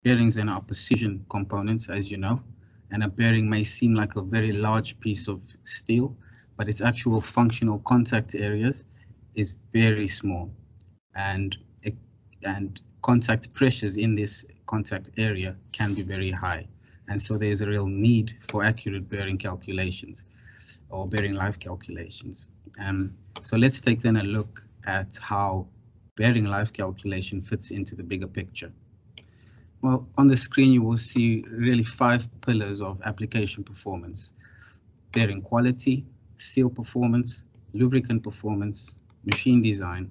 Bearings then are precision components, as you know, and a bearing may seem like a very large piece of steel, but its actual functional contact areas is very small, and contact pressures in this contact area can be very high. And so there's a real need for accurate bearing calculations or bearing life calculations. So let's take then a look at how bearing life calculation fits into the bigger picture. Well, on the screen you will see really 5 pillars of application performance: bearing quality, seal performance, lubricant performance, machine design,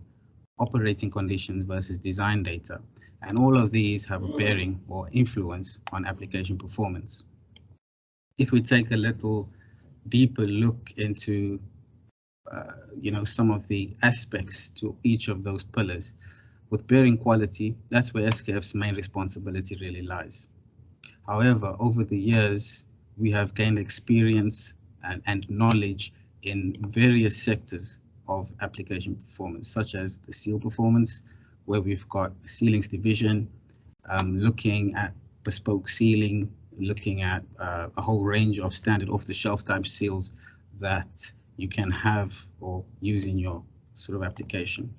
operating conditions versus design data. And all of these have a bearing or influence on application performance. If we take a little deeper look into some of the aspects to each of those pillars, with bearing quality, that's where SKF's main responsibility really lies. However, over the years, we have gained experience and knowledge in various sectors of application performance, such as the seal performance, where we've got the sealings division, looking at bespoke sealing, looking at a whole range of standard off-the-shelf type seals that you can have or use in your sort of application.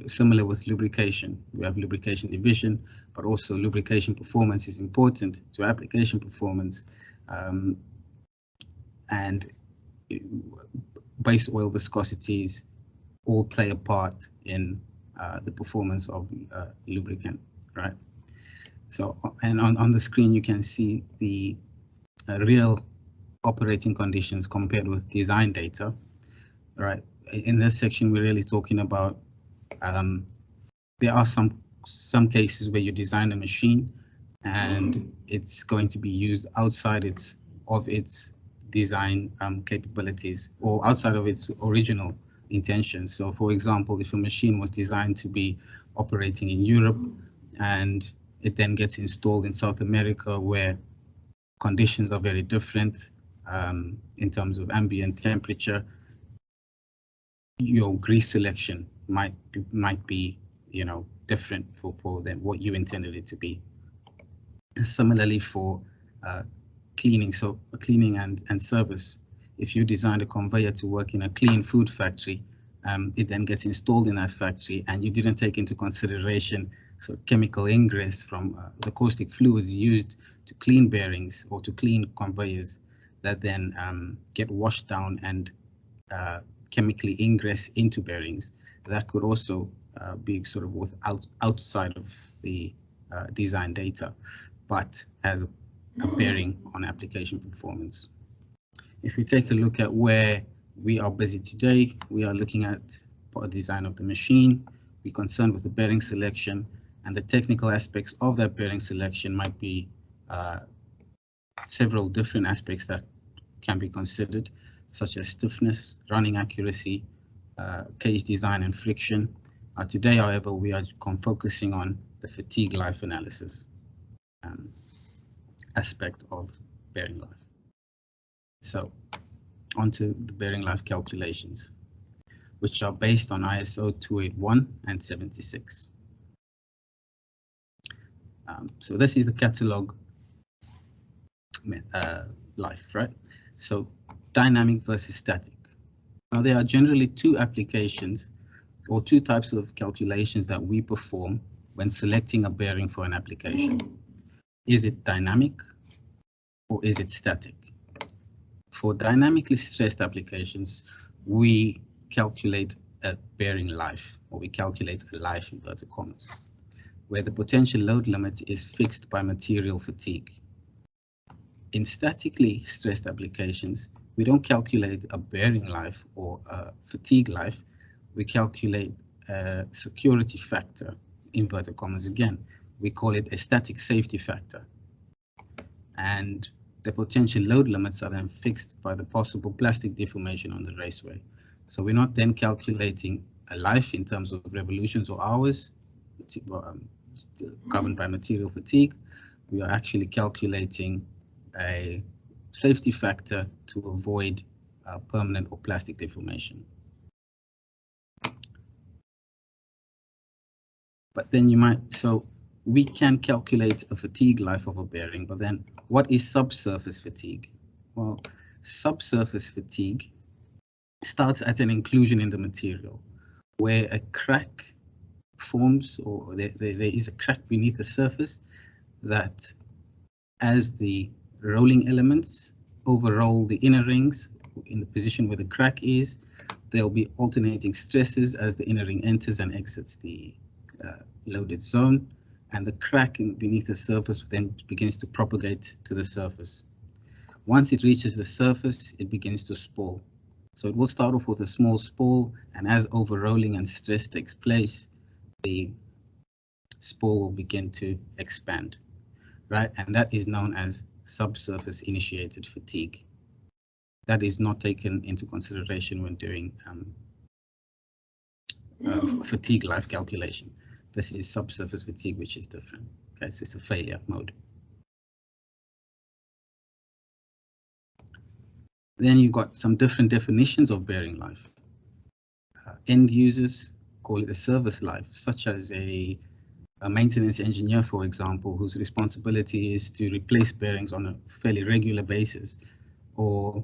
Similar with lubrication, we have lubrication division, but also lubrication performance is important to application performance, and base oil viscosities all play a part in the performance of lubricant, right? So, and on the screen you can see the real operating conditions compared with design data, right? In this section we're really talking about there are some cases where you design a machine and it's going to be used outside of its design capabilities or outside of its original intentions. So for example, if a machine was designed to be operating in Europe and it then gets installed in South America where conditions are very different in terms of ambient temperature, your grease selection might be different for them, what you intended it to be. Similarly for cleaning, so cleaning and service. If you designed a conveyor to work in a clean food factory, it then gets installed in that factory and you didn't take into consideration sort of chemical ingress from the caustic fluids used to clean bearings or to clean conveyors that then get washed down and chemically ingress into bearings. That could also be sort of outside of the design data, but has a bearing on application performance. If we take a look at where we are busy today, we are looking at part design of the machine. We're concerned with the bearing selection, and the technical aspects of that bearing selection might be several different aspects that can be considered, such as stiffness, running accuracy, cage design and friction. Today, however, we are focusing on the fatigue life analysis aspect of bearing life. So, onto the bearing life calculations, which are based on ISO 281 and 76. So this is the Catalogue life, right? So dynamic versus static. Now there are generally two applications or two types of calculations that we perform when selecting a bearing for an application. Is it dynamic or is it static? For dynamically stressed applications, we calculate a bearing life, or we calculate a life in inverted commas, where the potential load limit is fixed by material fatigue. In statically stressed applications, we don't calculate a bearing life or a fatigue life, we calculate a security factor, inverted commas again. We call it a static safety factor. And the potential load limits are then fixed by the possible plastic deformation on the raceway. So we're not then calculating a life in terms of revolutions or hours governed by material fatigue. We are actually calculating a safety factor to avoid permanent or plastic deformation. But then you might, so we can calculate a fatigue life of a bearing, but then what is subsurface fatigue? Well, subsurface fatigue starts at an inclusion in the material where a crack forms, or there is a crack beneath the surface that, as the rolling elements overroll the inner rings in the position where the crack is, there'll be alternating stresses as the inner ring enters and exits the loaded zone, and the crack beneath the surface then begins to propagate to the surface. Once it reaches the surface, it begins to spool. So it will start off with a small spool, and as overrolling and stress takes place, the spool will begin to expand, right? And that is known as subsurface initiated fatigue. That is not taken into consideration when doing fatigue life calculation. This is subsurface fatigue, which is different. Okay, so it's a failure mode. Then you've got some different definitions of bearing life. End users call it a service life, such as a maintenance engineer, for example, whose responsibility is to replace bearings on a fairly regular basis, or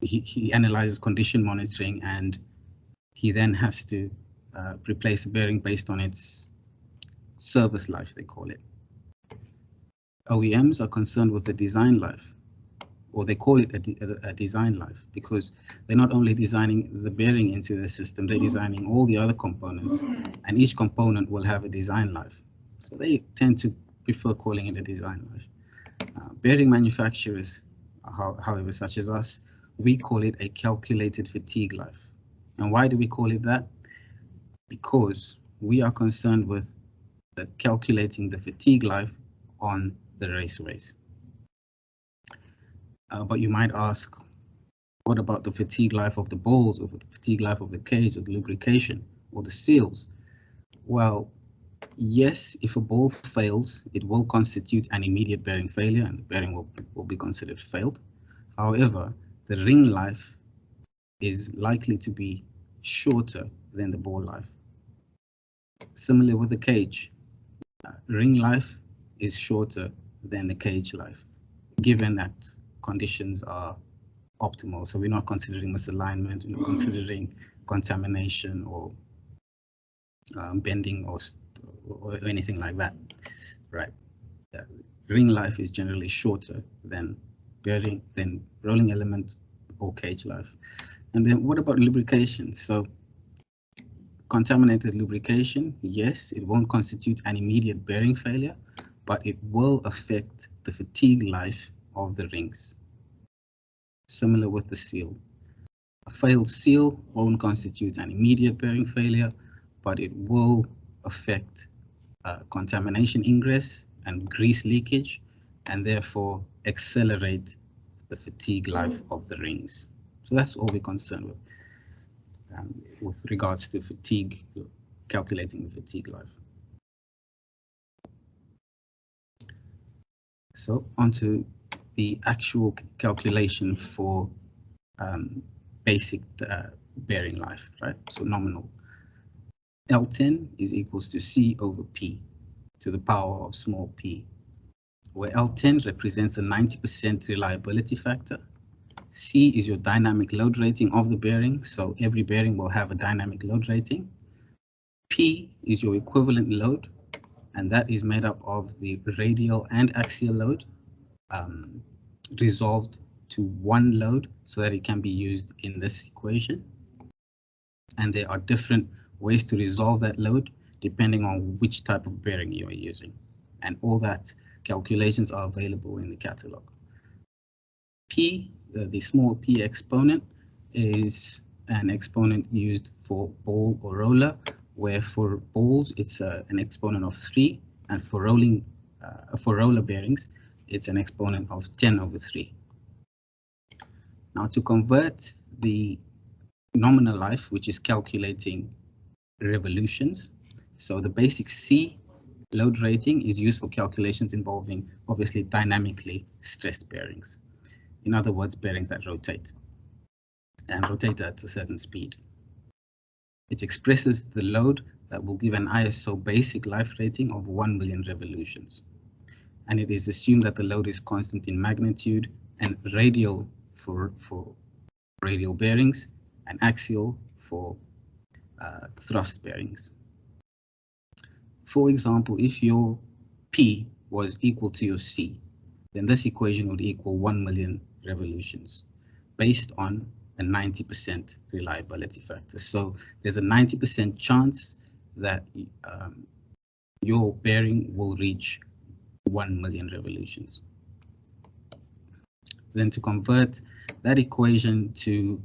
he analyzes condition monitoring and he then has to replace a bearing based on its service life, they call it. OEMs are concerned with the design life, or they call it a design life, because they're not only designing the bearing into the system, they're designing all the other components, and each component will have a design life. So they tend to prefer calling it a design life. Bearing manufacturers, however, such as us, we call it a calculated fatigue life. And why do we call it that? Because we are concerned with calculating the fatigue life on the raceways. But you might ask, what about the fatigue life of the balls, or the fatigue life of the cage, or the lubrication, or the seals? Well, yes, if a ball fails, it will constitute an immediate bearing failure, and the bearing will be considered failed. However, the ring life is likely to be shorter than the ball life. Similar with the cage, ring life is shorter than the cage life, given that conditions are optimal. So we're not considering misalignment, we're not considering contamination or bending or anything like that, right? Ring life is generally shorter than bearing, than rolling element or cage life. And then what about lubrication? So contaminated lubrication, yes, it won't constitute an immediate bearing failure, but it will affect the fatigue life of the rings. Similar with the seal. A failed seal won't constitute an immediate bearing failure, but it will affect contamination ingress and grease leakage, and therefore accelerate the fatigue life of the rings. So that's all we're concerned with regards to fatigue, calculating the fatigue life. So onto the actual calculation for basic bearing life, right? So nominal. L10 is equals to C over P to the power of small p, where L10 represents a 90% reliability factor. C is your dynamic load rating of the bearing, so every bearing will have a dynamic load rating. P is your equivalent load, and that is made up of the radial and axial load resolved to one load so that it can be used in this equation. And there are different ways to resolve that load depending on which type of bearing you are using. And all that calculations are available in the catalog. P, the small p exponent, is an exponent used for ball or roller, where for balls it's an exponent of 3, and for roller bearings it's an exponent of 10 over 3. Now to convert the nominal life, which is calculating revolutions, so the basic C load rating is used for calculations involving obviously dynamically stressed bearings. In other words, bearings that rotate and rotate at a certain speed. It expresses the load that will give an ISO basic life rating of 1 million revolutions. And it is assumed that the load is constant in magnitude and radial for radial bearings and axial for thrust bearings. For example, if your P was equal to your C, then this equation would equal 1 million revolutions based on a 90% reliability factor. So there's a 90% chance that your bearing will reach 1 million revolutions. Then to convert that equation to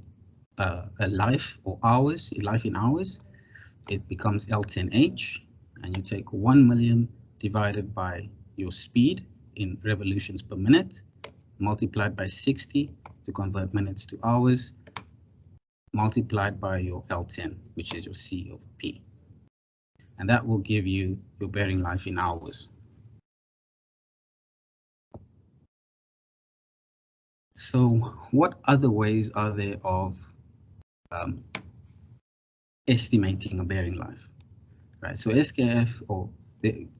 a life or hours, life in hours, it becomes L10H, and you take 1 million divided by your speed in revolutions per minute, multiplied by 60 to convert minutes to hours, multiplied by your L10, which is your C over P. And that will give you your bearing life in hours. So what other ways are there of estimating a bearing life? Right, so SKF, or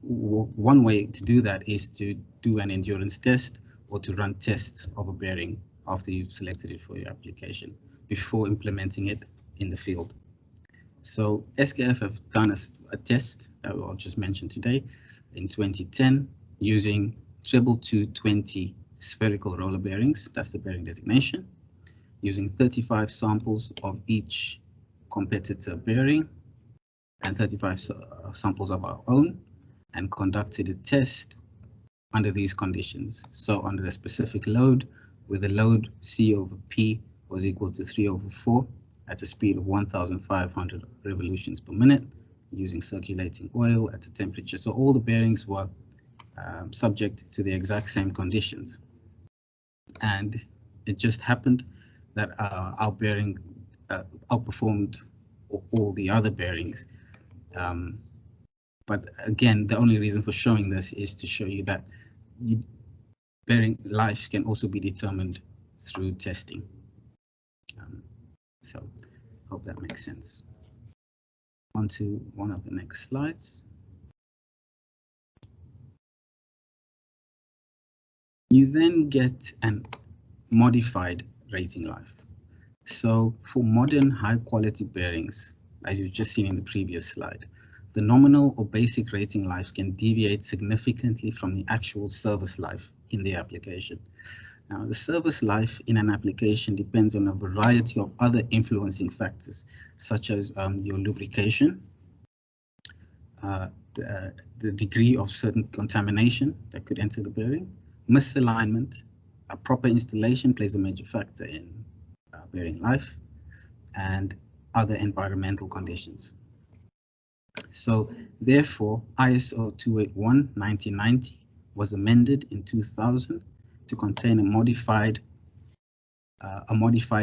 one way to do that is to do an endurance test or to run tests of a bearing after you've selected it for your application before implementing it in the field. So SKF have done a test that I'll just mention today in 2010 using 22220 spherical roller bearings, that's the bearing designation, using 35 samples of each competitor bearing and 35 samples of our own, and conducted a test under these conditions. So under a specific load, with the load C over P was equal to 3 over 4 at a speed of 1,500 revolutions per minute, using circulating oil at a temperature. So all the bearings were subject to the exact same conditions. And it just happened that our bearing outperformed all the other bearings. But again, the only reason for showing this is to show you that bearing life can also be determined through testing. So hope that makes sense. On to one of the next slides. You then get an modified rating life. So for modern high quality bearings, as you've just seen in the previous slide, the nominal or basic rating life can deviate significantly from the actual service life in the application. Now, the service life in an application depends on a variety of other influencing factors, such as your lubrication, the degree of certain contamination that could enter the bearing, misalignment, a proper installation plays a major factor in bearing life, and other environmental conditions. So therefore, ISO 281-1990 was amended in 2000 to contain a modified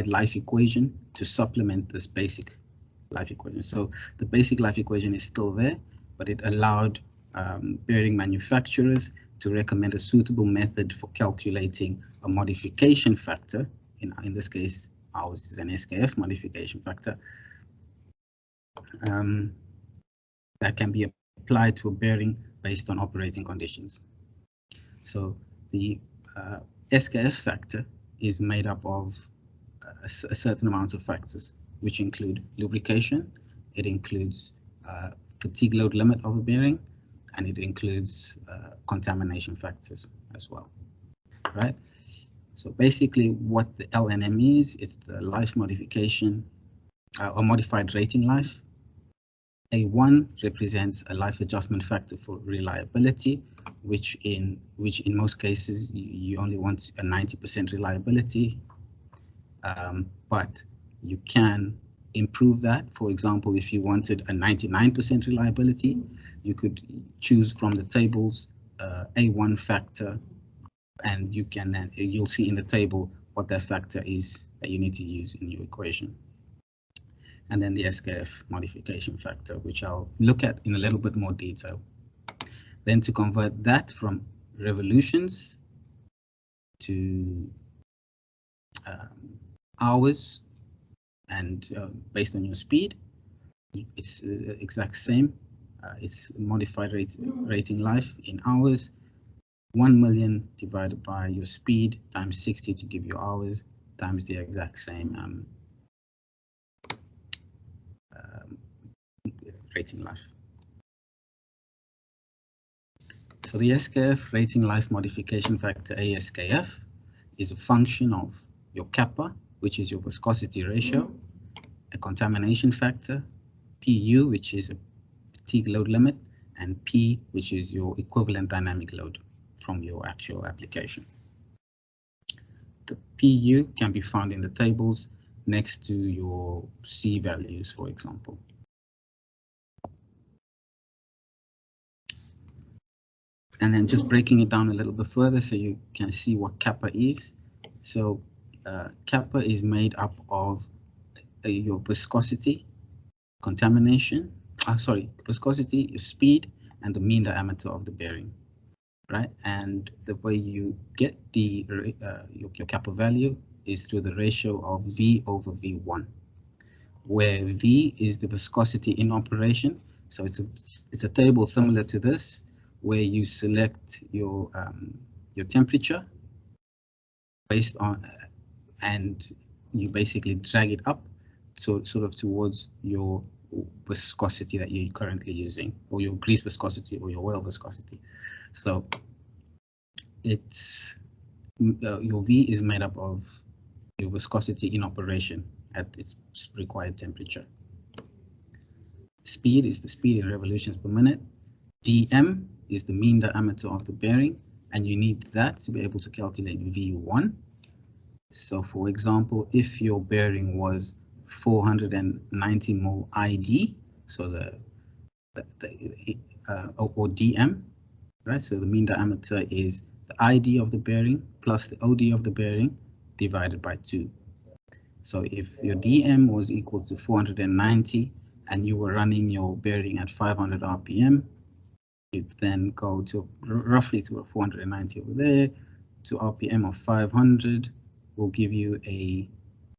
life equation to supplement this basic life equation. So the basic life equation is still there, but it allowed bearing manufacturers to recommend a suitable method for calculating a modification factor. In this case, ours is an SKF modification factor that can be applied to a bearing based on operating conditions. So the SKF factor is made up of a certain amount of factors, which include lubrication, it includes fatigue load limit of a bearing, and it includes contamination factors as well, right? So basically what the LNM is, it's the life modification or modified rating life. A1 represents a life adjustment factor for reliability, which in most cases you only want a 90% reliability, but you can improve that. For example, if you wanted a 99% reliability, you could choose from the tables A1 factor, and you'll see in the table what that factor is that you need to use in your equation. And then the SKF modification factor, which I'll look at in a little bit more detail. Then to convert that from revolutions to hours, and based on your speed, it's exact same. It's modified rating life in hours. 1 million divided by your speed times 60 to give you hours times the exact same rating life. So the SKF rating life modification factor ASKF is a function of your kappa, which is your viscosity ratio, a contamination factor, PU, which is a fatigue load limit, and P, which is your equivalent dynamic load from your actual application. The PU can be found in the tables next to your C values, for example. And then just breaking it down a little bit further so you can see what kappa is. So kappa is made up of your viscosity, contamination, viscosity, your speed, and the mean diameter of the bearing, right? And the way you get the your kappa value is through the ratio of V over V1, where V is the viscosity in operation. So it's a table similar to this, where you select your temperature based on, and you basically drag it up so sort of towards your viscosity that you're currently using, or your grease viscosity or your oil viscosity. So it's your V is made up of your viscosity in operation at its required temperature. Speed is the speed in revolutions per minute. dm is the mean diameter of the bearing, and you need that to be able to calculate V1. So for example, if your bearing was 490 mol ID, so or dm, right? So the mean diameter is the ID of the bearing plus the OD of the bearing divided by 2. So if your dm was equal to 490 and you were running your bearing at 500 RPM, you'd then go to roughly to 490 over there to RPM of 500 will give you a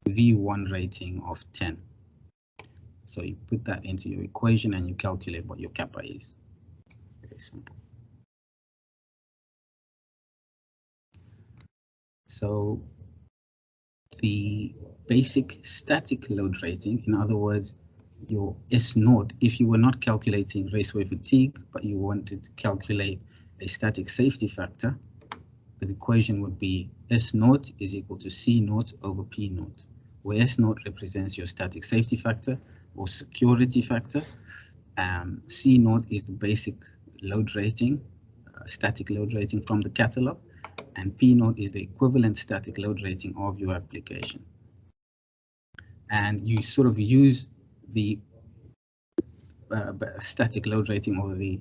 V1 rating of 10. So you put that into your equation and you calculate what your kappa is. Very simple. So the basic static load rating, in other words, your S0, if you were not calculating raceway fatigue, but you wanted to calculate a static safety factor, the equation would be S0 is equal to C0 over P0, where S0 represents your static safety factor or security factor. C0 is the basic load rating, static load rating from the catalog, and P0 is the equivalent static load rating of your application. And you sort of use the static load rating or the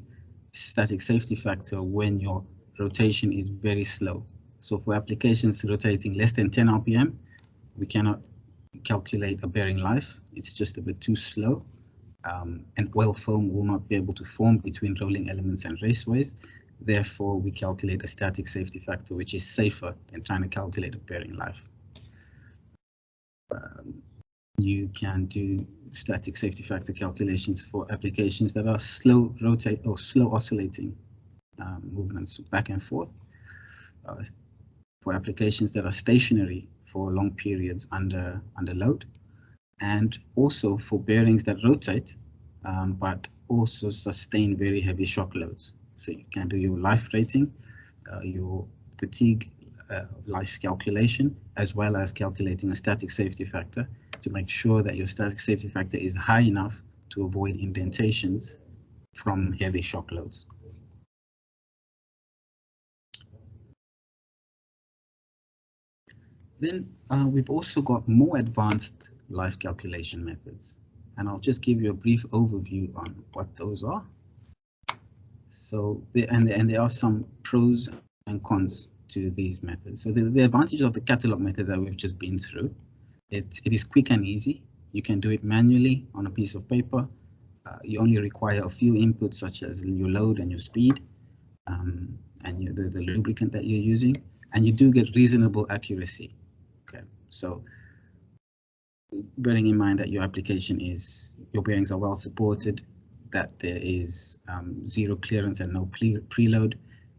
static safety factor when your rotation is very slow. So for applications rotating less than 10 RPM, we cannot calculate a bearing life. It's just a bit too slow. And oil foam will not be able to form between rolling elements and raceways. Therefore, we calculate a static safety factor, which is safer than trying to calculate a bearing life. You can do static safety factor calculations for applications that are slow rotate or slow oscillating movements back and forth. For applications that are stationary for long periods under load, and also for bearings that rotate but also sustain very heavy shock loads. So you can do your life rating, your fatigue life calculation, as well as calculating a static safety factor to make sure that your static safety factor is high enough to avoid indentations from heavy shock loads. Then we've also got more advanced life calculation methods, and I'll just give you a brief overview on what those are. So there are some pros and cons to these methods. So the advantage of the catalog method that we've just been through, it is quick and easy. You can do it manually on a piece of paper. You only require a few inputs such as your load and your speed and the lubricant that you're using, and you do get reasonable accuracy. Okay, so bearing in mind that your application is, your bearings are well supported, that there is zero clearance and no preload,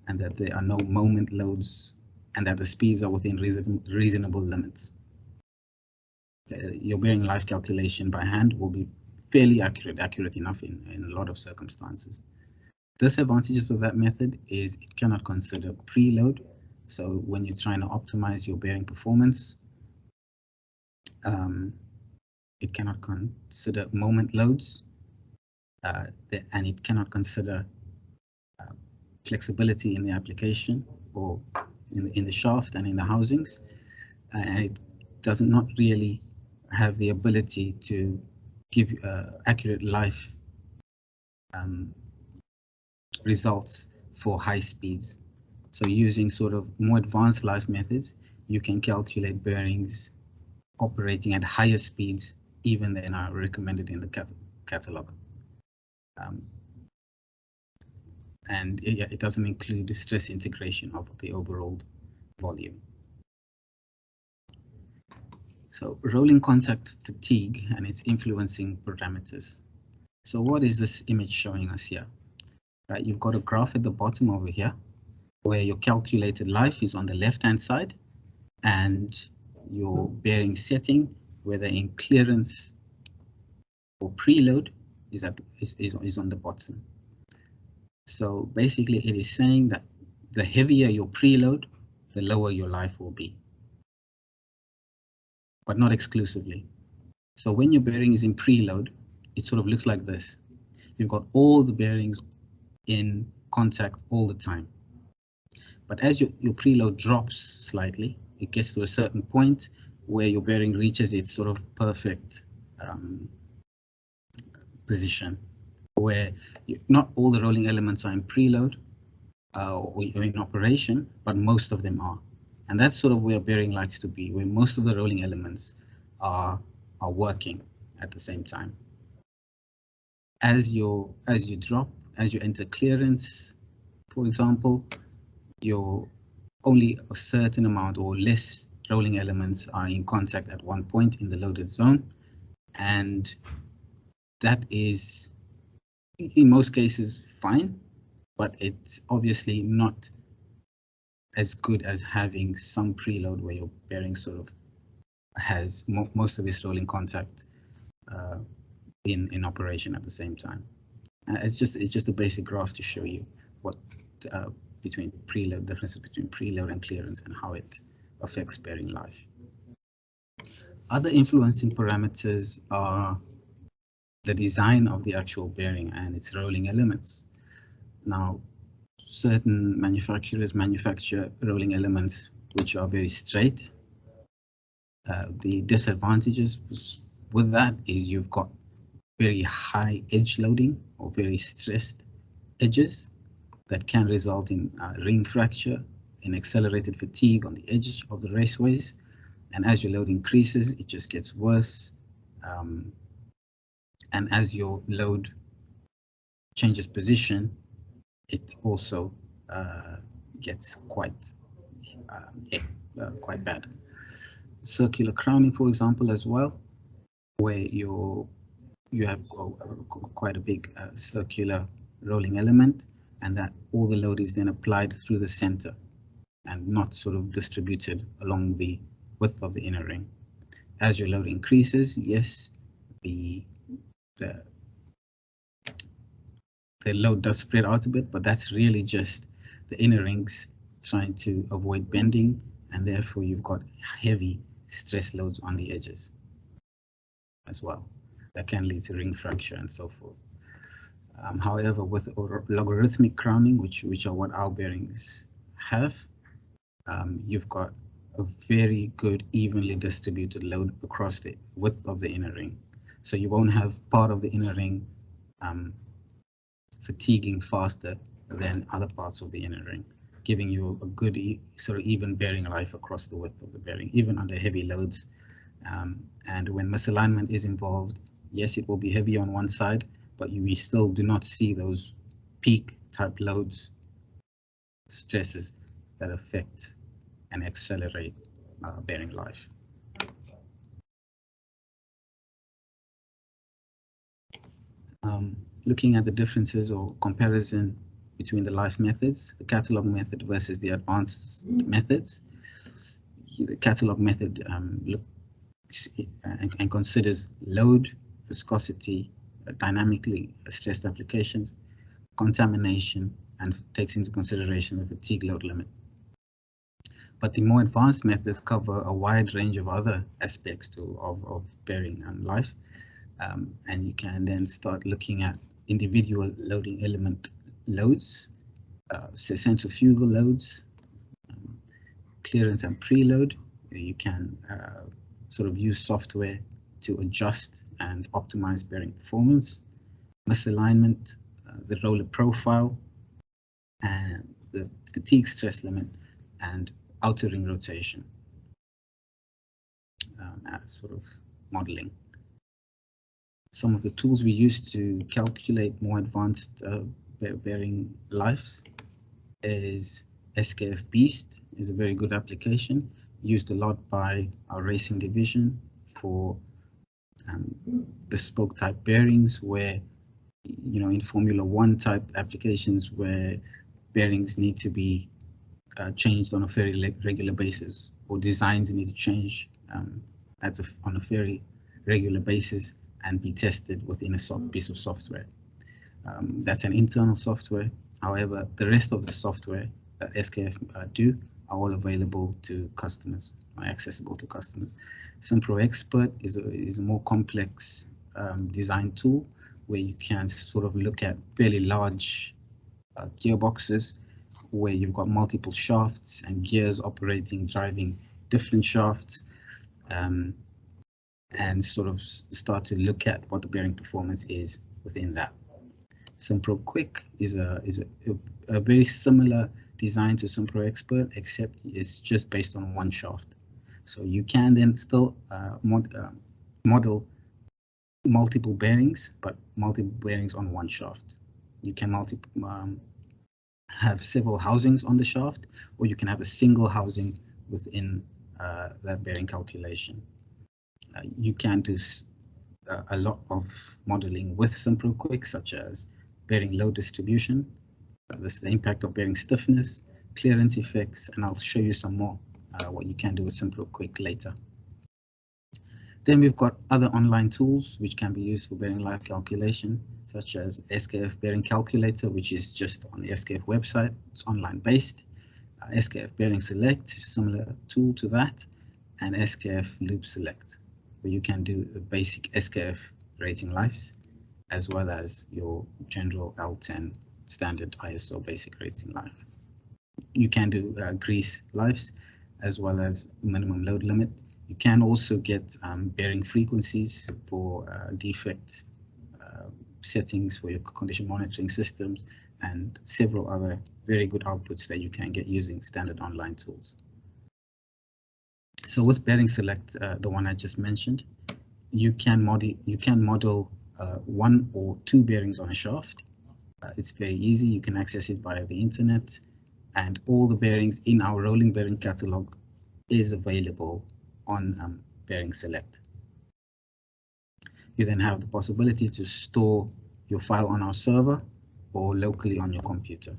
and that there are no moment loads, and that the speeds are within reasonable limits. Your bearing life calculation by hand will be fairly accurate enough in a lot of circumstances. Disadvantages of that method is it cannot consider preload. So when you're trying to optimize your bearing performance, it cannot consider moment loads, and it cannot consider flexibility in the application or in the shaft and in the housings, and it does not really have the ability to give accurate life results for high speeds. So using sort of more advanced life methods, you can calculate bearings operating at higher speeds even than are recommended in the catalog. And it doesn't include stress integration of the overall volume. So rolling contact fatigue and its influencing parameters. So what is this image showing us here? Right, you've got a graph at the bottom over here where your calculated life is on the left-hand side and your bearing setting, whether in clearance or preload, is on the bottom. So basically it is saying that the heavier your preload, the lower your life will be, but not exclusively. So when your bearing is in preload, it sort of looks like this. You've got all the bearings in contact all the time. But as your preload drops slightly, it gets to a certain point where your bearing reaches its sort of perfect position, where not all the rolling elements are in preload or in operation, but most of them are. And that's sort of where bearing likes to be, where most of the rolling elements are working at the same time. As you enter clearance, for example, only a certain amount or less rolling elements are in contact at one point in the loaded zone, and that is in most cases fine, but it's obviously not as good as having some preload where your bearing sort of has most of this rolling contact in operation at the same time. It's just a basic graph to show you what differences between preload and clearance and how it affects bearing life. Other influencing parameters are the design of the actual bearing and its rolling elements. Now, certain manufacturers manufacture rolling elements which are very straight. The disadvantages with that is you've got very high edge loading or very stressed edges that can result in ring fracture, in accelerated fatigue on the edges of the raceways. And as your load increases, it just gets worse. And as your load changes position, it also gets quite bad. Circular crowning, for example, as well, where you have quite a big circular rolling element, and that all the load is then applied through the center and not sort of distributed along the width of the inner ring. As your load increases, yes, the load does spread out a bit, but that's really just the inner rings trying to avoid bending, and therefore you've got heavy stress loads on the edges as well. That can lead to ring fracture and so forth. However, with logarithmic crowning, which are what our bearings have, you've got a very good evenly distributed load across the width of the inner ring. So you won't have part of the inner ring fatiguing faster than other parts of the inner ring, giving you a good sort of even bearing life across the width of the bearing, even under heavy loads. And when misalignment is involved, yes, it will be heavy on one side, but we still do not see those peak type loads, stresses that affect and accelerate bearing life. Looking at the differences or comparison between the life methods, the catalog method versus the advanced methods. The catalog method looks and considers load, viscosity, dynamically stressed applications, contamination, and takes into consideration the fatigue load limit. But the more advanced methods cover a wide range of other aspects of bearing life, and you can then start looking at individual loading element loads, centrifugal loads, clearance and preload. You can sort of use software to adjust and optimize bearing performance, misalignment, the roller profile, and the fatigue stress limit, and outer ring rotation as sort of modeling. Some of the tools we use to calculate more advanced bearing lives is SKF Beast is a very good application, used a lot by our racing division for bespoke type bearings, where, you know, in Formula One type applications where bearings need to be changed on a very regular basis, or designs need to change on a very regular basis and be tested within a piece of software. That's an internal software. However, the rest of the software that SKF do are all available to customers, are accessible to customers. SimPro Expert is a more complex design tool where you can sort of look at fairly large gearboxes where you've got multiple shafts and gears driving different shafts, and sort of start to look at what the bearing performance is within that. SimPro Quick is a very similar design to SimPro Expert, except it's just based on one shaft. So you can then still model multiple bearings, but multiple bearings on one shaft. You can have several housings on the shaft, or you can have a single housing within that bearing calculation. You can do a lot of modeling with SimPro Quick, such as bearing load distribution, the impact of bearing stiffness, clearance effects, and I'll show you some more what you can do with SimPro Quick later. Then we've got other online tools which can be used for bearing life calculation, such as SKF Bearing Calculator, which is just on the SKF website. It's online based. SKF Bearing Select, similar tool to that, and SKF Loop Select, where you can do the basic SKF Rating Lives, as well as your general L10 standard ISO basic rating life. You can do grease lives, as well as minimum load limit. You can also get bearing frequencies for defect settings for your condition monitoring systems, and several other very good outputs that you can get using standard online tools. So with Bearing Select, the one I just mentioned, you can model one or two bearings on a shaft. It's very easy. You can access it via the internet, and all the bearings in our rolling bearing catalog is available on Bearing Select. You then have the possibility to store your file on our server or locally on your computer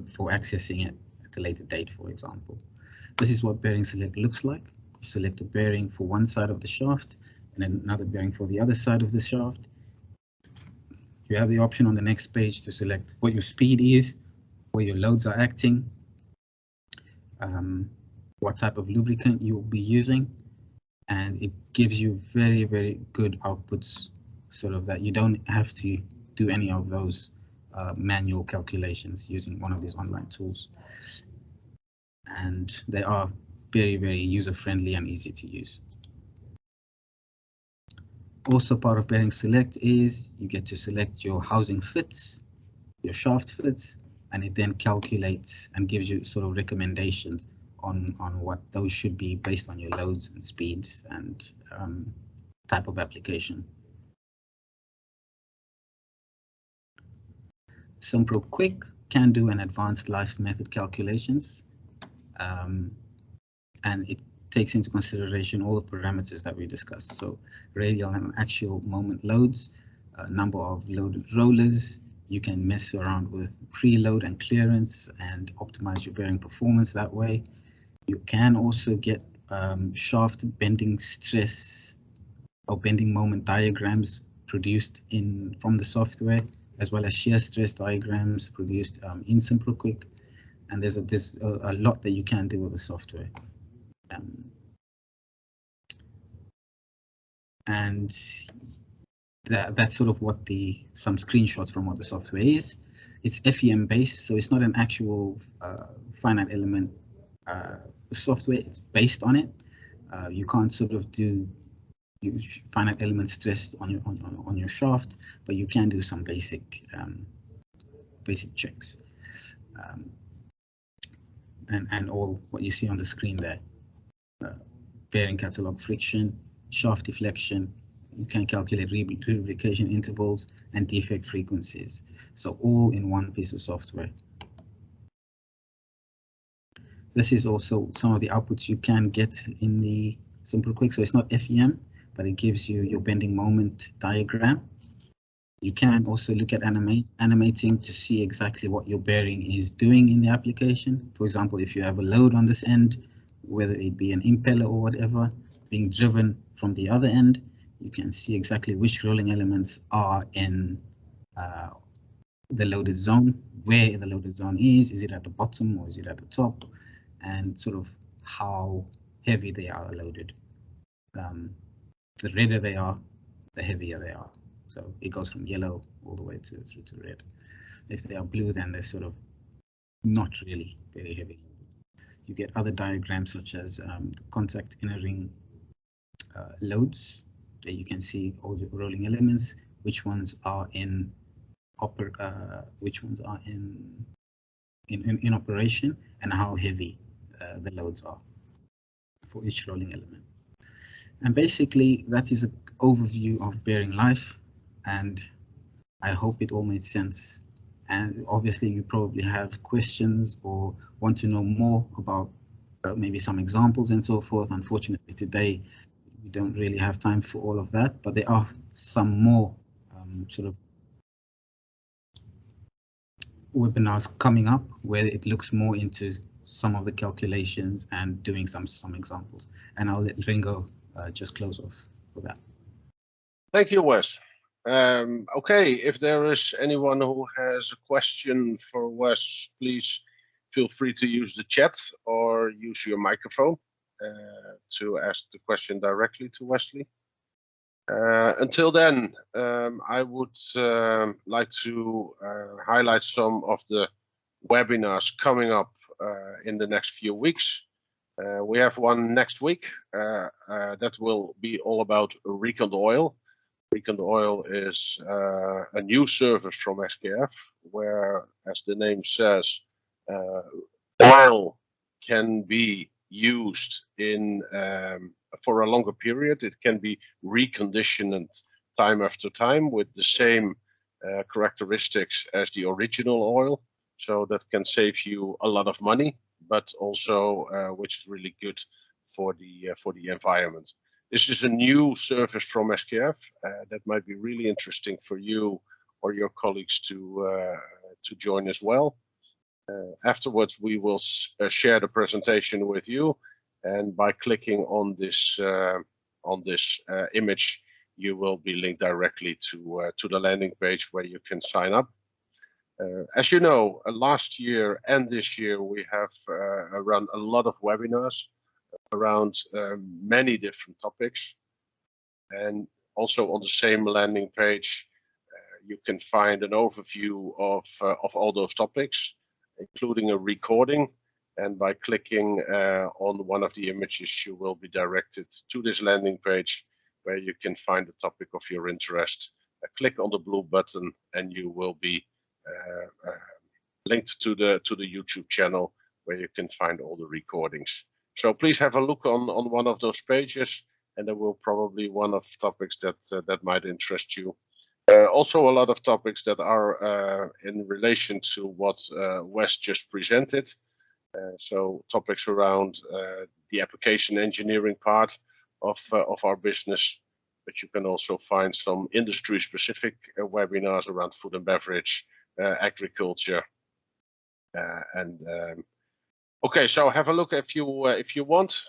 for accessing it at a later date, for example. This is what Bearing Select looks like. You select a bearing for one side of the shaft and then another bearing for the other side of the shaft. You have the option on the next page to select what your speed is, where your loads are acting, what type of lubricant you will be using, and it gives you very, very good outputs, sort of that you don't have to do any of those manual calculations using one of these online tools. And they are very, very user-friendly and easy to use. Also part of Bearing Select is you get to select your housing fits, your shaft fits, and it then calculates and gives you sort of recommendations on what those should be based on your loads and speeds and type of application. SimPro Quick can do an advanced life method calculations, and it takes into consideration all the parameters that we discussed. So radial and actual moment loads, a number of loaded rollers. You can mess around with preload and clearance and optimize your bearing performance that way. You can also get shaft bending stress or bending moment diagrams produced from the software, as well as shear stress diagrams produced in SimPro. And there's a lot that you can do with the software. And that's sort of what some screenshots from what the software is. It's FEM based, so it's not an actual finite element software. It's based on it. You can't sort of do finite element stress on your shaft, but you can do some basic checks. And all what you see on the screen there, bearing catalog friction, shaft deflection. You can calculate lubrication intervals and defect frequencies. So all in one piece of software. This is also some of the outputs you can get in the SimPro. So it's not FEM, but it gives you your bending moment diagram. You can also look at animating to see exactly what your bearing is doing in the application. For example, if you have a load on this end, whether it be an impeller or whatever, being driven from the other end, you can see exactly which rolling elements are in the loaded zone, where the loaded zone is it at the bottom or is it at the top, and sort of how heavy they are loaded. The redder they are, the heavier they are. So it goes from yellow all the way through to red. If they are blue, then they're sort of not really very heavy. You get other diagrams such as contact inner ring loads. There you can see all the rolling elements, which ones are in in operation, and how heavy the loads are for each rolling element. And basically that is an overview of Bearing Life, and I hope it all made sense. And obviously you probably have questions or want to know more about maybe some examples and so forth. Unfortunately today we don't really have time for all of that, but there are some more sort of webinars coming up where it looks more into some of the calculations and doing some examples. And I'll let Ringo just close off for that. Thank you, Wes. Okay, if there is anyone who has a question for Wes, please feel free to use the chat or use your microphone to ask the question directly to Wesley. Until then, I would like to highlight some of the webinars coming up in the next few weeks. We have one next week that will be all about Recon Oil. Recon Oil is a new service from SKF, where, as the name says, oil can be used in for a longer period. It can be reconditioned time after time with the same characteristics as the original oil. So that can save you a lot of money, but also which is really good for the environment. This is a new service from SKF that might be really interesting for you or your colleagues to join as well. Afterwards, we will share the presentation with you, and by clicking on this image, you will be linked directly to the landing page where you can sign up. As you know, last year and this year we have run a lot of webinars around many different topics, and also on the same landing page you can find an overview of all those topics, including a recording. And by clicking on one of the images, you will be directed to this landing page where you can find the topic of your interest. Click on the blue button and you will be linked to the YouTube channel where you can find all the recordings. So please have a look on one of those pages, and there will probably one of topics that might interest you. Also a lot of topics that are in relation to what Wes just presented. So topics around the application engineering part of our business, but you can also find some industry-specific webinars around food and beverage, agriculture, okay. So have a look if you want.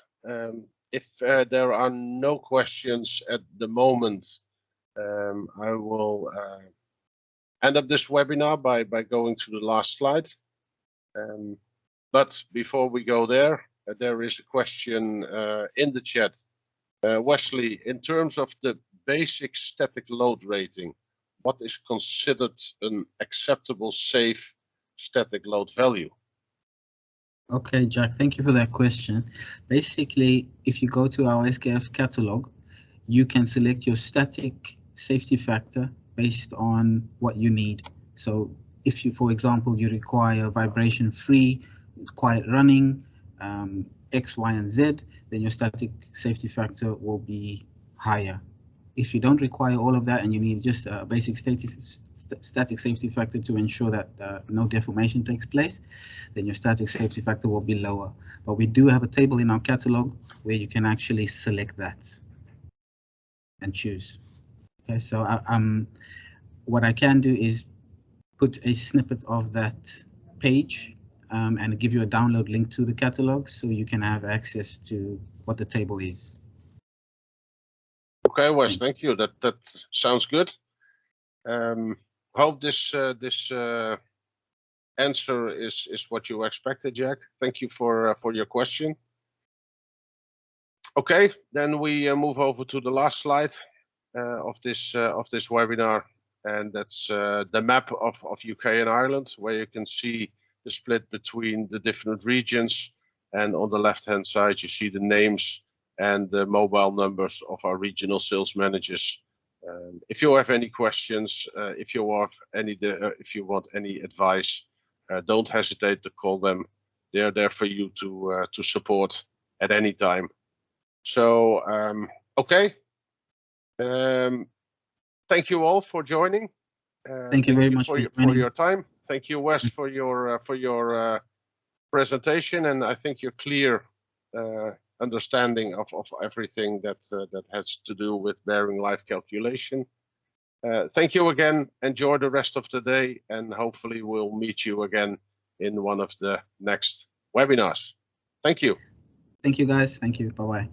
If there are no questions at the moment, I will end up this webinar by going to the last slide. But before we go there, there is a question in the chat. Wesley, in terms of the basic static load rating, what is considered an acceptable safe static load value? Okay, Jack, thank you for that question. Basically, if you go to our SKF catalog, you can select your static safety factor based on what you need. So if you, for example, you require vibration-free, quiet running, X, Y, and Z, then your static safety factor will be higher. If you don't require all of that and you need just a basic static safety factor to ensure that no deformation takes place, then your static safety factor will be lower. But we do have a table in our catalog where you can actually select that and choose. Okay, so what I can do is put a snippet of that page and give you a download link to the catalog so you can have access to what the table is. Okay, Wes, thank you. That sounds good. Hope this answer is what you expected, Jack. Thank you for your question. Okay, then we move over to the last slide of this webinar, and that's the map of UK and Ireland, where you can see the split between the different regions, and on the left-hand side you see the names and the mobile numbers of our regional sales managers. If you have any questions, if you want any advice, don't hesitate to call them. They're there for you to support at any time. So okay, thank you all for joining. Thank you very much for your time. Thank you, Wes, for your presentation, and I think your clear understanding of everything that has to do with bearing life calculation. Thank you again. Enjoy the rest of the day, and hopefully we'll meet you again in one of the next webinars. Thank you. Thank you, guys. Thank you. Bye-bye.